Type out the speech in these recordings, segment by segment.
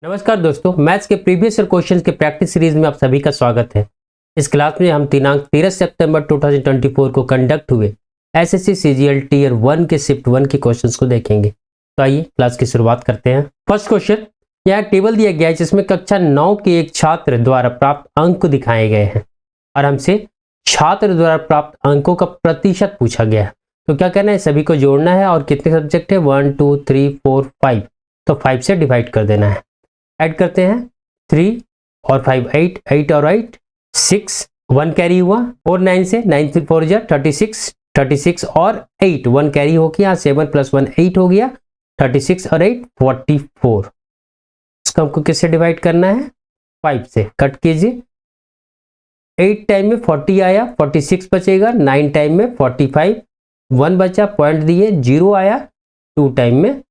नमस्कार दोस्तों, मैथ्स के प्रीवियस ईयर क्वेश्चंस के प्रैक्टिस सीरीज में आप सभी का स्वागत है। इस क्लास में हम दिनांक 13 सितंबर 2024 को कंडक्ट हुए एसएससी सीजीएल टीयर 1 के शिफ्ट 1 के क्वेश्चंस को देखेंगे। तो आइए क्लास की शुरुआत करते हैं। फर्स्ट क्वेश्चन, यहाँ टेबल दिया गया है जिसमें कक्षा 9 के एक छात्र द्वारा प्राप्त अंक दिखाए गए हैं और हमसे छात्र द्वारा प्राप्त अंकों का प्रतिशत पूछा गया है। तो क्या करना है, सभी को जोड़ना है और कितने सब्जेक्ट है 1 2 3 4 5, तो 5 से डिवाइड कर देना है। ऐड करते हैं 3 और 5 8, 8 और 8 6, 1 कैरी हुआ 4 9 से 9 3 4 जा 36, 36 और 8 1 कैरी हो गया 7 + 1 8 हो गया 36 और 8 44। इसको हमको किससे डिवाइड करना है 5 से। कट कीजिए, 8 टाइम में 40 आया 46 बचेगा, 9 टाइम में 45 1 बचा, पॉइंट दिए 0 आया, 2 टाइम में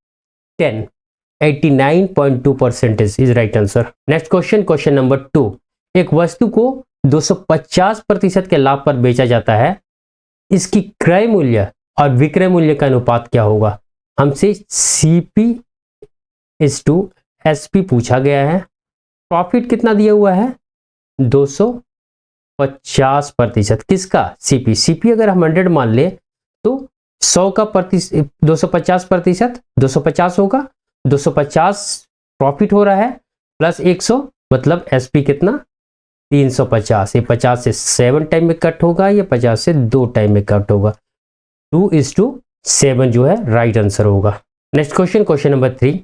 10, 89.2% is right answer. Next question, question number 2, एक वस्तु को 250% के लाभ पर बेचा जाता है, इसकी क्रय मूल्य और विक्रय मूल्य का अनुपात क्या होगा। हमसे CP/SP पूछा गया है। प्रॉफिट कितना दिया हुआ है 250%। किसका CP अगर हम 100 मान ले तो 100 का 250% 250 होगा, 250 प्रॉफिट हो रहा है प्लस 100 मतलब SP कितना 350। ये 50 से 7 टाइम में कट होगा, ये 50 से 2 टाइम में कट होगा, 2:7 जो है राइट आंसर होगा। नेक्स्ट क्वेश्चन, क्वेश्चन नंबर 3,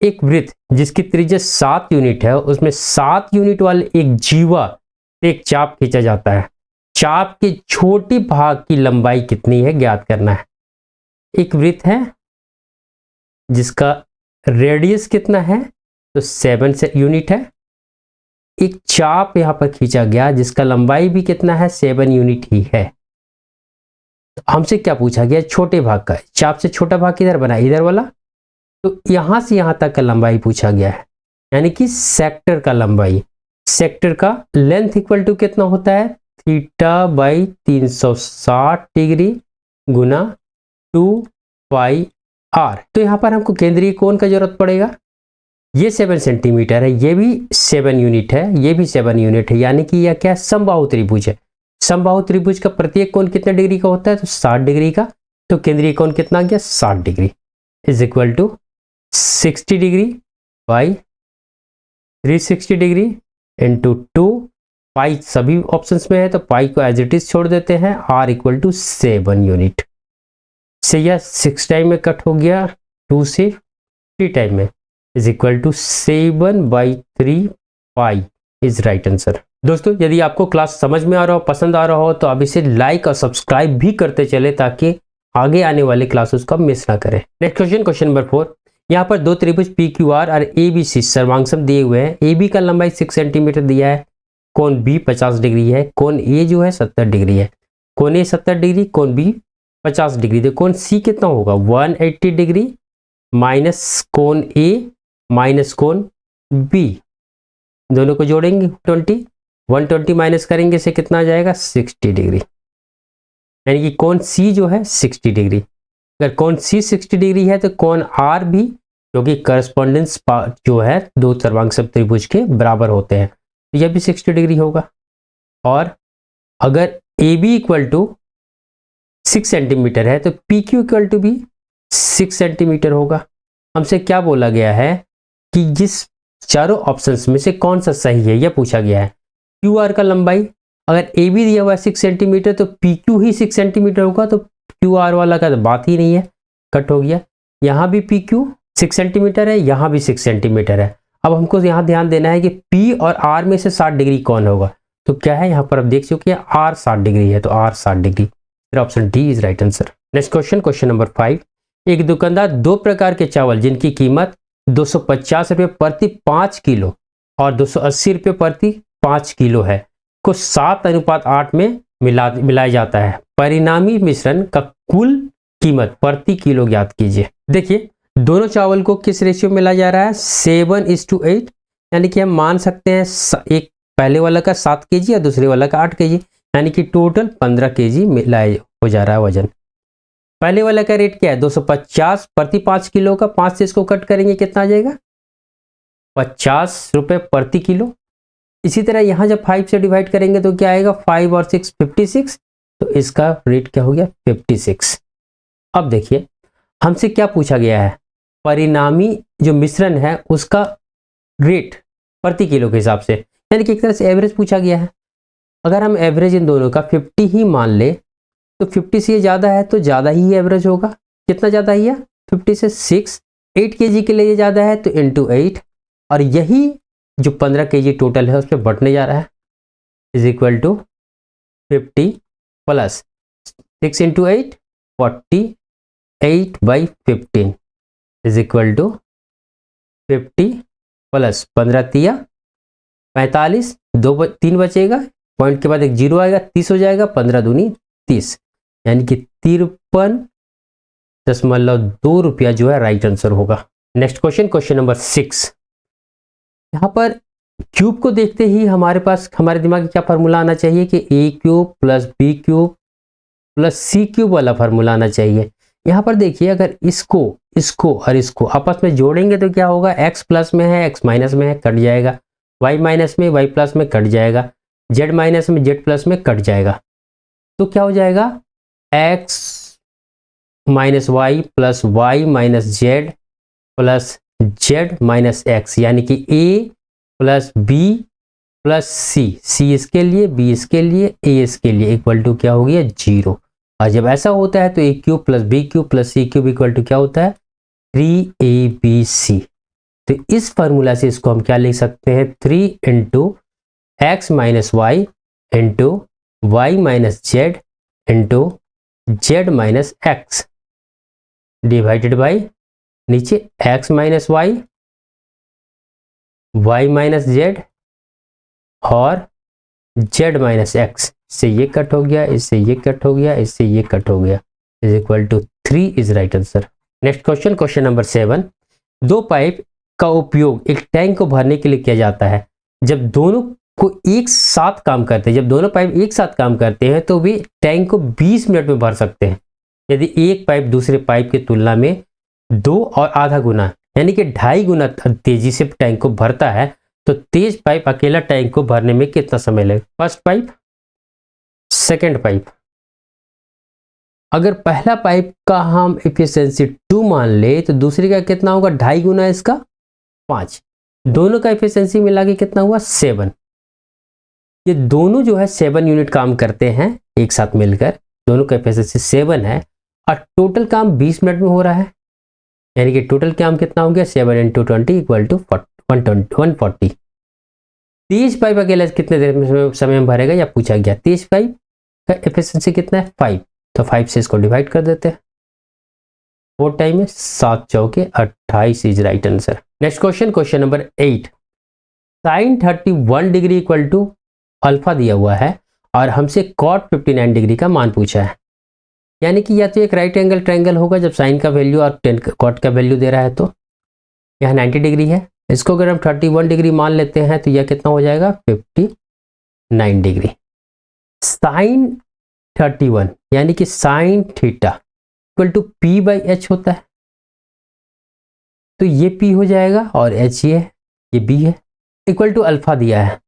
एक वृत्त जिसकी त्रिज्या 7 यूनिट है उसमें 7 यूनिट वाले एक जीवा से एक चाप खींचा जाता है। चाप के छोटे भाग की लंबाई कितनी है ज्ञात करना है। एक वृत्त है जिसका रेडियस कितना है तो 7 से यूनिट है, एक चाप यहां पर खींचा गया जिसका लंबाई भी कितना है 7 यूनिट ही है। तो हमसे क्या पूछा गया छोटे भाग का। चाप से छोटा भाग किधर बना, इधर वाला, तो यहां से यहां तक का लंबाई पूछा गया है, यानी कि सेक्टर का लंबाई। सेक्टर का लेंथ इक्वल टू कितना होता है θ/360 डिग्री गुना 2πr। तो यहां पर हमको केंद्रीय कोण का जरूरत पड़ेगा। ये 7 सेंटीमीटर है, ये भी 7 यूनिट है, ये भी 7 यूनिट है, यानी कि यह क्या है समबाहु त्रिभुज है। समबाहु त्रिभुज का प्रत्येक कोण कितने डिग्री का होता है तो 60 डिग्री का। तो केंद्रीय कोण कितना आ गया 60 degree is equal to 60 degree by 360 degree into 2 pi सभी ऑप्शंस में है तो पाई को एज इट इज छोड़ देते हैं, r इक्वल टू 7 यूनिट से यह 6 टाइम में कट हो गया, 2 से 3 टाइम में is equal to 7/3 pi is right answer. दोस्तों यदि आपको क्लास समझ में आ रहा हो, पसंद आ रहा हो तो आप इसे लाइक और सब्सक्राइब भी करते चले ताकि आगे आने वाले क्लासेस को मिस ना करें। नेक्स्ट क्वेश्चन, क्वेश्चन नंबर 4, यहाँ पर दो त्रिभुज PQR और ABC सर्वांगसम दिए हुए हैं। AB का लंबाई 6 सेंटीमीटर दिया है, कोण B 50 डिग्री है, कोण A जो है 70 डिग्री है। कोण A 70 डिग्री, कोण B 50 डिग्री। तो कोण C कितना होगा 180 डिग्री माइनस कोण A माइनस कोण B, दोनों को जोड़ेंगे 120 माइनस करेंगे से कितना आ जाएगा 60 डिग्री, यानी कि कोण C जो है 60 डिग्री। अगर कोण C 60 डिग्री है तो कोण R भी, क्योंकि करस्पॉन्डेंस जो है दो सर्वांगसम त्रिभुज के बराबर होते हैं, तो यह भी 60 डिग्री होगा। और अगर AB इक्वल टू 6 सेंटीमीटर है तो PQ इक्वल टू भी 6 सेंटीमीटर होगा। हमसे क्या बोला गया है कि जिस चारों ऑप्शंस में से कौन सा सही है यह पूछा गया है। QR का लंबाई अगर AB दिया हुआ है 6 सेंटीमीटर तो PQ ही 6 सेंटीमीटर होगा, तो QR वाला का तो बात ही नहीं है, कट हो गया। यहाँ भी PQ 6 सेंटीमीटर है, यहाँ भी 6 सेंटीमीटर है। अब हमको यहाँ ध्यान देना है कि P और R में से 60 डिग्री कौन होगा। तो क्या है यहाँ पर आप देख चुके हैं R 60 डिग्री है, तो R 60 डिग्री, फिर option D is right answer. Next question, question number 5, एक दुकानदार दो प्रकार के चावल जिनकी कीमत 250 रुपये प्रति 5 किलो और 280 रुपये प्रति 5 किलो है को 7:8 में मिलाया जाता है। परिणामी मिश्रण का कुल कीमत प्रति किलो ज्ञात कीजिए। देखिए दोनों चावल को किस रेशियो में मिलाया जा रहा है 7:8, यानी कि हम मान सकते हैं एक पहले वाला का 7 kg और दूसरे वाला का 8 kg, यानी कि टोटल 15 kg मिलाया हो जा रहा है वजन। पहले वाला का रेट क्या है 250 प्रति 5 किलो का, 5 से इसको कट करेंगे कितना आ जाएगा 50 रुपये प्रति किलो। इसी तरह यहाँ जब 5 से डिवाइड करेंगे तो क्या आएगा, 5 और 6 56, तो इसका रेट क्या हो गया 56। अब देखिए हमसे क्या पूछा गया है, परिणामी जो मिश्रण है उसका रेट प्रति किलो के हिसाब से, यानी कि एक तरह से एवरेज पूछा गया है। अगर हम एवरेज इन दोनों का 50 ही मान ले तो 50 से ये ज़्यादा है तो ज़्यादा ही एवरेज होगा। कितना ज़्यादा ही है, 50 से 6, 8 kg के लिए ये ज़्यादा है तो इंटू 8, और यही जो 15 kg टोटल है उस पर बढ़ने जा रहा है, is equal to 50 plus 6 into 8 48/15 is equal to 50 plus 15 तिया 45, 3 बचेगा, पॉइंट के बाद एक जीरो आएगा, 30 हो जाएगा, 15 दूनी 30, यानी कि 53.2 रुपया जो है राइट आंसर होगा। Next question, question number 6। यहाँ पर क्यूब को देखते ही हमारे पास हमारे दिमाग में क्या फार्मूला आना चाहिए कि a cube plus b cube plus c cube वाला फार्मूला आना चाहिए। यहाँ पर देखिए अगर इसको और इसको आपस में जोड़ेंगे तो क्या होगा, x प्लस में है x माइनस में है, कट जाएगा, y माइनस में y प्लस में कट जाएगा, z माइनस में z प्लस में कट जाएगा, तो क्या हो जाएगा x minus Y plus Y minus Z plus Z minus X, यानी कि a plus B plus C इसके लिए, बी इसके लिए, a इसके लिए, इक्वल टू क्या हो गया 0। और जब ऐसा होता है तो a cube plus b cube plus c cube equal to क्या होता है 3abc। तो इस फार्मूला से इसको हम क्या लिख सकते हैं, 3 into x minus y into y minus z into z minus x divided by नीचे x minus y y minus z और जेड माइनस एक्स, इससे ये कट हो गया, इससे ये कट हो गया, इससे ये कट हो गया, is equal to 3 is right answer. Next question, question number 7। दो पाइप का उपयोग एक टैंक को भरने के लिए किया जाता है। जब दोनों को एक साथ काम करते हैं, जब दोनों पाइप एक साथ काम करते हैं तो वे टैंक को 20 मिनट में भर सकते हैं। यदि एक पाइप दूसरे पाइप की तुलना में 2 और आधा गुना यानी कि 2.5 गुना तेजी से टैंक को भरता है तो तेज पाइप अकेला टैंक को भरने में कितना समय लगेगा। First pipe, second pipe. अगर पहला पाइप का हम एफिशिएंसी 2 मान ले तो दूसरे का कितना होगा 2.5 गुना इसका 5, दोनों का एफिशिएंसी मिला के कितना हुआ 7। ये दोनों जो है 7 यूनिट काम करते हैं एक साथ मिलकर, दोनों का एफिशिएंसी 7 है और टोटल काम 20 मिनट में हो रहा है, यानी कि टोटल काम कितना हो गया 7 इंटू 20 इक्वल टू 140। तेज पाइप अकेला कितने देर में समय में भरेगा या पूछा गया। तेज पाइप का एफिशिएंसी कितना है 5, तो 5 से इसको डिवाइड कर देते हैं, 4 टाइम में 7 चौके 28 is right answer. Next question, question number 8। Sine 31 degree equal to alpha दिया हुआ है और हमसे कॉट 59 डिग्री का मान पूछा है, यानी कि या तो एक राइट एंगल ट्रायंगल होगा जब साइन का वैल्यू और कॉट का वैल्यू दे रहा है, तो यह 90 डिग्री है, इसको अगर हम 31 डिग्री मान लेते हैं तो यह कितना हो जाएगा 59 डिग्री। साइन 31 यानी कि sign theta equal to p/h होता है, तो ये p हो जाएगा और h ये b है, इक्वल टू अल्फा दिया है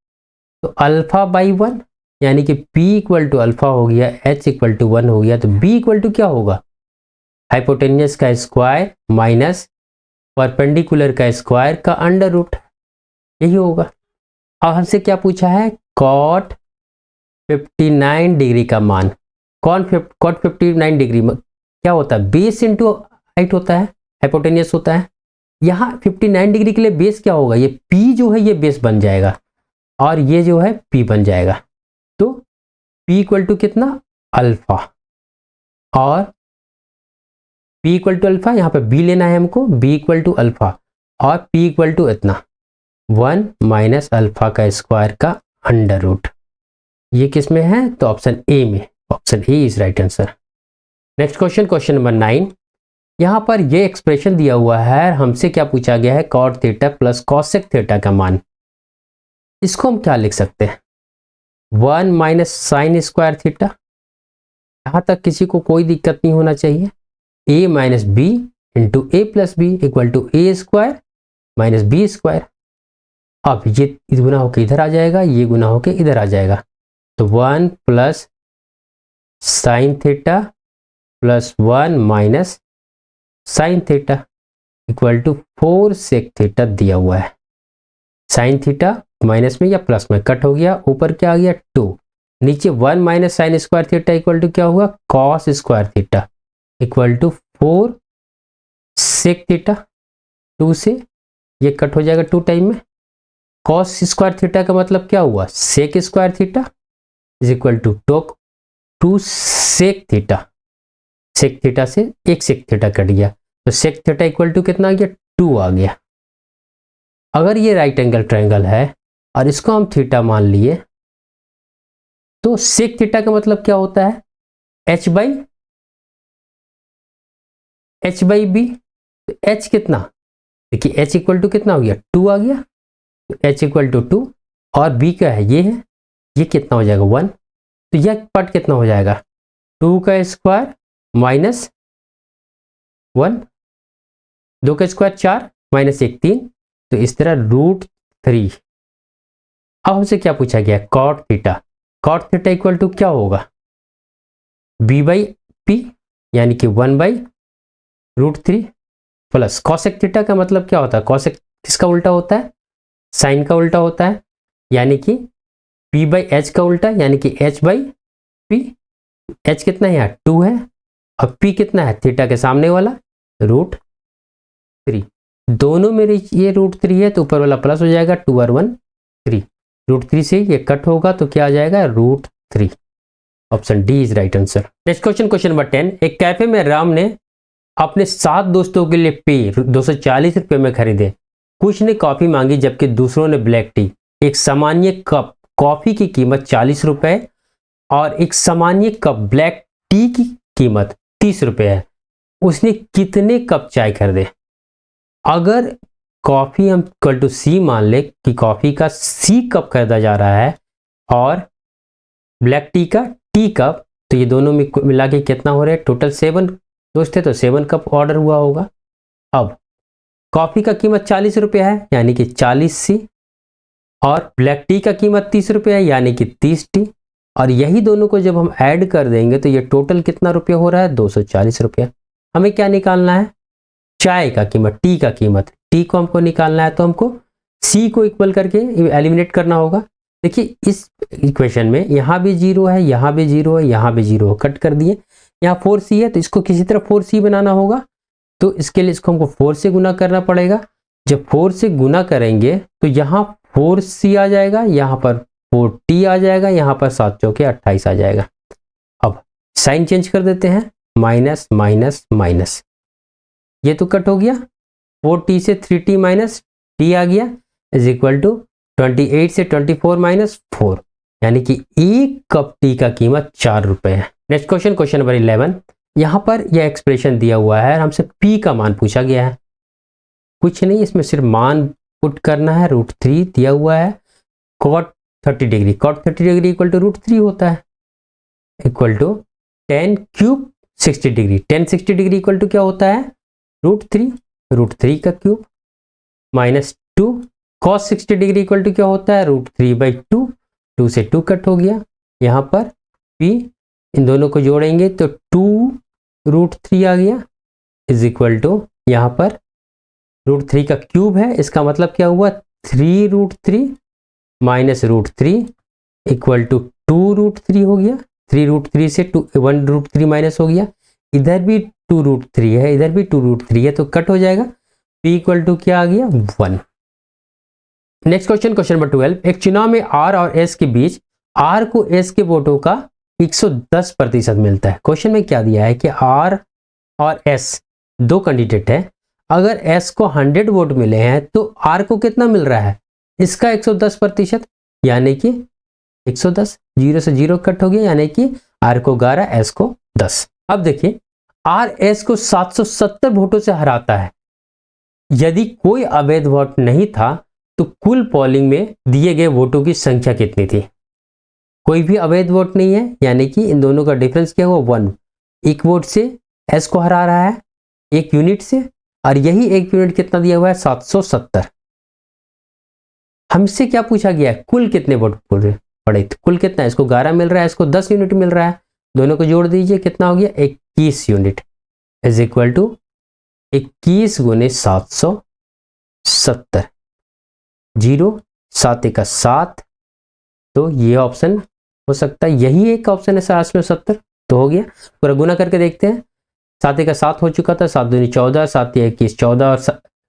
तो अल्फा बाई 1 यानी कि p इक्वल टू अल्फा हो गया, h इक्वल टू 1 हो गया, तो b इक्वल टू क्या होगा हाइपोटेन्यूस का स्क्वायर माइनस परपेंडिकुलर का स्क्वायर का अंडर रूट, यही होगा। अब हमसे क्या पूछा है कॉट 59 डिग्री का मान। कॉट 59 डिग्री में क्या होता है बेस इंटू हाइट होता है, हाइपोटेन्यूस होता है। यहाँ 59 डिग्री के लिए बेस क्या होगा, ये p जो है ये बेस बन जाएगा और ये जो है p बन जाएगा, तो p इक्वल टू कितना अल्फा और p इक्वल टू अल्फा, यहाँ पे b लेना है हमको, b इक्वल टू अल्फा और p इक्वल टू इतना 1 माइनस अल्फा का स्क्वायर का अंडर रूट, ये किस में है तो ऑप्शन ए में, option A is right answer. Next question, question number 9। यहाँ पर ये एक्सप्रेशन दिया हुआ है, हमसे क्या पूछा गया है cot theta plus cosec theta का मान। इसको हम क्या लिख सकते हैं 1 माइनस साइन स्क्वायर थीटा, यहाँ तक किसी को कोई दिक्कत नहीं होना चाहिए, a minus B into A plus B equal to A square minus B square, अब ये गुना होके इधर आ जाएगा, ये गुना होके इधर आ जाएगा, तो 1 plus sine theta plus 1 minus sine theta equal to 4 sec theta दिया हुआ है। साइन थीटा माइनस में या प्लस में कट हो गया, ऊपर क्या आ गया 2, नीचे 1 minus sine square theta equal to क्या हुआ cos square theta equal to 4 sec theta. 2 से ये कट हो जाएगा 2 टाइम में। कॉस स्क्वायर थीटा का मतलब क्या हुआ sec square theta is equal to 2 sec theta. Sec theta से एक सेक थीटा कट गया, तो सेक थीटा इक्वल टू कितना आ गया 2 आ गया। अगर ये राइट एंगल ट्रायंगल है और इसको हम थीटा मान लिए, तो सेक थीटा का मतलब क्या होता है h बाई बी। तो h कितना, देखिए h इक्वल टू कितना हो गया 2 आ गया, तो h इक्वल टू 2 और b क्या है, ये कितना हो जाएगा 1, तो यह पार्ट कितना हो जाएगा 2 का स्क्वायर माइनस 1, 2 का स्क्वायर 4 माइनस 1 3, तो इस तरह √3। अब हमसे क्या पूछा गया cot theta. Cot theta equal to क्या होगा b बाई पी यानी कि 1 बाई √3 प्लस कॉसेक थीटा का मतलब क्या होता है, कॉसेक किसका उल्टा होता है साइन का उल्टा होता है, यानी कि p बाई एच का उल्टा यानी कि h बाई पी। h कितना है यहाँ 2 है और p कितना है थीटा के सामने वाला √3। दोनों मेरे ये √3 है तो ऊपर वाला प्लस हो जाएगा 2 और 1 3, √3 से ये कट होगा तो क्या आ जाएगा √3। Option D is right answer. Next question, question number 10। एक कैफे में राम ने अपने 7 दोस्तों के लिए पेय 240 रुपए में खरीदे। कुछ ने कॉफी मांगी जबकि दूसरों ने ब्लैक टी। एक सामान्य कप कॉफी की कीमत 40 रुपए और एक सामान्य कप ब्लैक टी की कीमत 30 रुपए है। उसने कितने कप चाय खरीदे। अगर कॉफी हम इक्वल टू सी मान ले कि कॉफी का सी कप खरीदा जा रहा है और ब्लैक टी का टी कप, तो ये दोनों में मिला के कितना हो रहा है टोटल 7 दोस्त थे तो 7 कप ऑर्डर हुआ होगा। अब कॉफी का कीमत 40 रुपये है यानी कि 40 सी और ब्लैक टी का कीमत 30 रुपये है यानी कि 30 टी, और यही दोनों को जब हम ऐड कर देंगे तो ये टोटल कितना रुपया हो रहा है 240 रुपया। हमें क्या निकालना है चाय का कीमत, टी का कीमत। टी को हमको निकालना है तो हमको सी को इक्वल करके एलिमिनेट करना होगा। देखिए इस इक्वेशन में यहाँ भी 0 है, यहाँ भी 0 है, यहाँ भी 0 है, कट कर दिए। यहाँ 4c है तो इसको किसी तरह 4c बनाना होगा, तो इसके लिए इसको हमको 4 से गुना करना पड़ेगा। जब 4 से गुना करेंगे तो यहाँ 4c आ जाएगा, यहाँ पर 4t आ जाएगा, यहाँ पर 7 चौके 28 आ जाएगा। अब साइन चेंज कर देते हैं, माइनस माइनस माइनस, ये तो कट हो गया, 4t से 3t माइनस t आ गया इज इक्वल टू 28 से 24 माइनस 4, यानी कि एक कप टी का कीमत 4 रुपए है। Next question, question number 11। यहां पर यह एक्सप्रेशन दिया हुआ है, हमसे p का मान पूछा गया है। कुछ नहीं, इसमें सिर्फ मान पुट करना है, √3 दिया हुआ है। cot 30 degree, cot 30 degree equal to √3 होता है, equal to tan cube 60 degree. tan 60 degree equal to क्या होता है √3, √3 का cube minus 2। cos 60 degree equal to क्या होता है √3/2, 2 से 2 कट हो गया। यहाँ पर p इन दोनों को जोड़ेंगे तो 2√3 आ गया इज इक्वल टू यहाँ पर √3 का क्यूब है, इसका मतलब क्या हुआ 3√3 माइनस √3 इक्वल टू 2√3 हो गया। 3√3 से 1√3 माइनस हो गया, इधर भी 2√3 है, इधर भी 2√3 है, तो कट हो जाएगा। p इक्वल टू क्या आ गया 1। Next question, question number 12। एक चुनाव में r और s के बीच r को s के वोटों का 110% मिलता है। क्वेश्चन में क्या दिया है कि r और s दो कैंडिडेट है, अगर s को 100 वोट मिले हैं तो r को कितना मिल रहा है इसका 110%, यानी कि 110, 0 से 0 कट हो गया, यानी कि r को 11 s को 10। अब देखिए r s को 770 वोटों से हराता है। यदि कोई अवैध वोट नहीं था तो कुल पोलिंग में दिए गए वोटों की संख्या कितनी थी। कोई भी अवैध वोट नहीं है, यानी कि इन दोनों का डिफरेंस क्या हुआ 1। एक वोट से एस को हरा रहा है, एक यूनिट से, और यही एक यूनिट कितना दिया हुआ है 770। हमसे क्या पूछा गया है, कुल कितने वोट पड़े, तो कुल कितना है, इसको 11 मिल रहा है, इसको 10 यूनिट मिल रहा है, दोनों को जोड़ दीजिए, कितना हो गया 21 यूनिट, इज इक्वल टू 21 गुने 770, 0 7 का 7, तो ये ऑप्शन हो सकता है, यही एक ऑप्शन है 770, तो हो गया। पूरा गुना करके देखते हैं, 7 का 7 हो चुका था, 7 दूनी 14, 7 या 21 14 और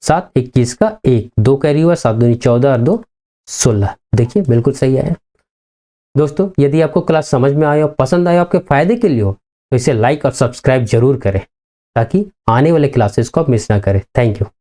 7 21 का 1 2 कैरी हुआ, 7 दूनी 14 और 2 16, देखिए बिल्कुल सही आया। दोस्तों यदि आपको क्लास समझ में आया, पसंद आया, आपके फायदे के लिए हो, तो इसे लाइक और सब्सक्राइब जरूर करें ताकि आने वाले क्लासेस को आप मिस ना करें। Thank you.